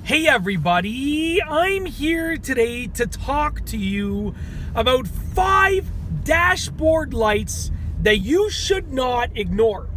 Hey everybody, I'm here today to talk to you about 5 dashboard lights that you should not ignore.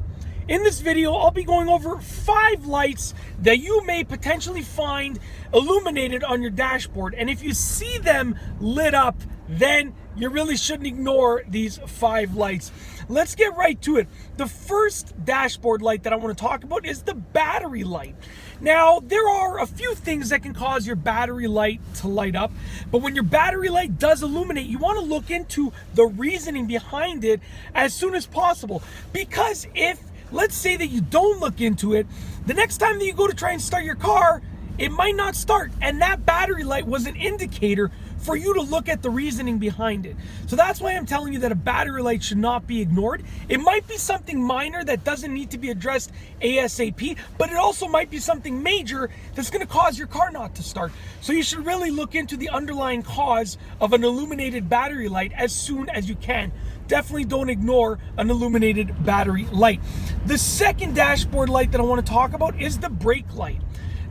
In this video, I'll be going over 5 lights that you may potentially find illuminated on your dashboard. And if you see them lit up, then you really shouldn't ignore these 5 lights. Let's get right to it. The first dashboard light that I want to talk about is the battery light. Now, there are a few things that can cause your battery light to light up, but when your battery light does illuminate, you want to look into the reasoning behind it as soon as possible. Because if, let's say that you don't look into it, the next time that you go to try and start your car, it might not start, and that battery light was an indicator for you to look at the reasoning behind it. So that's why I'm telling you that a battery light should not be ignored. It might be something minor that doesn't need to be addressed ASAP, but it also might be something major that's going to cause your car not to start. So you should really look into the underlying cause of an illuminated battery light as soon as you can. Definitely don't ignore an illuminated battery light. The second dashboard light that I want to talk about is the brake light.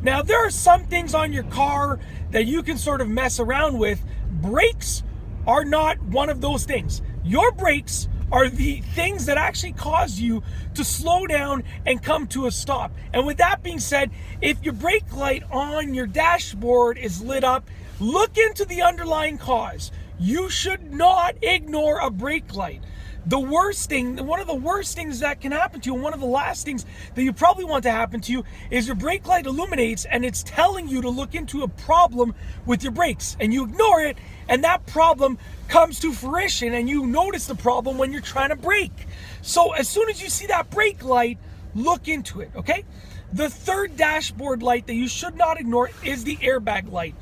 Now, there are some things on your car that you can sort of mess around with. Brakes are not one of those things. Your brakes are the things that actually cause you to slow down and come to a stop. And with that being said, if your brake light on your dashboard is lit up, look into the underlying cause. You should not ignore a brake light. One of the worst things that can happen to you, and one of the last things that you probably want to happen to you, is your brake light illuminates and it's telling you to look into a problem with your brakes, and you ignore it, and that problem comes to fruition, and you notice the problem when you're trying to brake. So as soon as you see that brake light, look into it, okay? The third dashboard light that you should not ignore is the airbag light.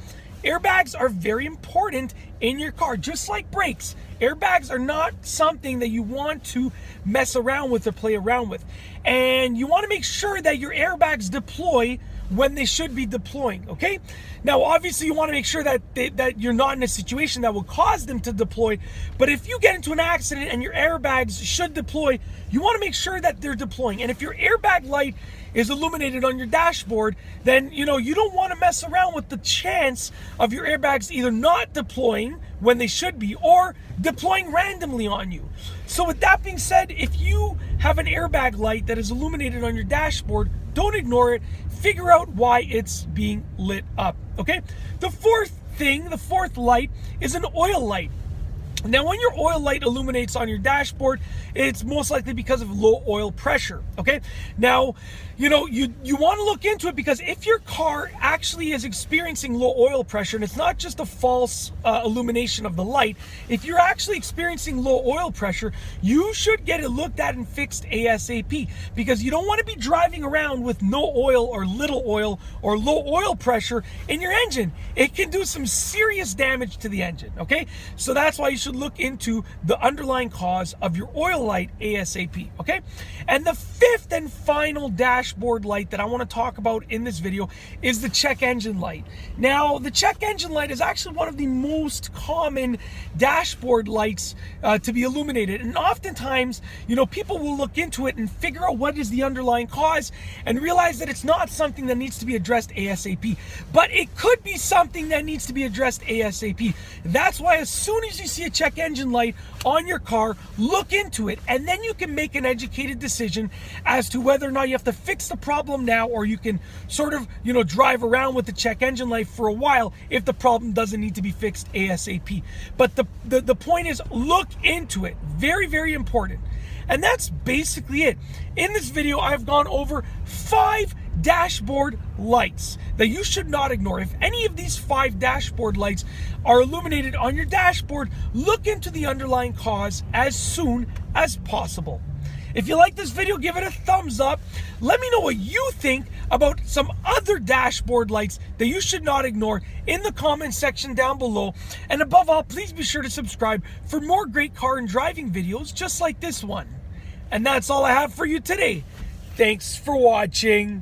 Airbags are very important in your car, just like brakes. Airbags are not something that you want to mess around with or play around with. And you want to make sure that your airbags deploy when they should be deploying, okay? Now, obviously, you want to make sure that you're not in a situation that will cause them to deploy. But if you get into an accident and your airbags should deploy, you want to make sure that they're deploying. And if your airbag light is illuminated on your dashboard, then you don't want to mess around with the chance of your airbags either not deploying when they should be or deploying randomly on you. So with that being said, if you have an airbag light that is illuminated on your dashboard, don't ignore it. Figure out why it's being lit up, okay? The fourth light is an oil light. Now, when your oil light illuminates on your dashboard, it's most likely because of low oil pressure, okay? Now, you want to look into it, because if your car actually is experiencing low oil pressure, and it's not just a false illumination of the light, if you're actually experiencing low oil pressure, you should get it looked at and fixed ASAP, because you don't want to be driving around with no oil or little oil or low oil pressure in your engine. It can do some serious damage to the engine, okay? So that's why you should look into the underlying cause of your oil light ASAP, okay? And the fifth and final dashboard light that I want to talk about in this video is the check engine light. Now, the check engine light is actually one of the most common dashboard lights to be illuminated. And oftentimes, people will look into it and figure out what is the underlying cause and realize that it's not something that needs to be addressed ASAP. But it could be something that needs to be addressed ASAP. That's why as soon as you see a check engine light on your car, look into it, and then you can make an educated decision as to whether or not you have to fix the problem now, or you can sort of drive around with the check engine light for a while if the problem doesn't need to be fixed ASAP. But the point is, look into it. Very, very important. And that's basically it. In this video, I've gone over 5 dashboard lights that you should not ignore. If any of these 5 dashboard lights are illuminated on your dashboard, look into the underlying cause as soon as possible. If you like this video, give it a thumbs up. Let me know what you think about some other dashboard lights that you should not ignore in the comment section down below. And above all, please be sure to subscribe for more great car and driving videos just like this one. And that's all I have for you today. Thanks for watching.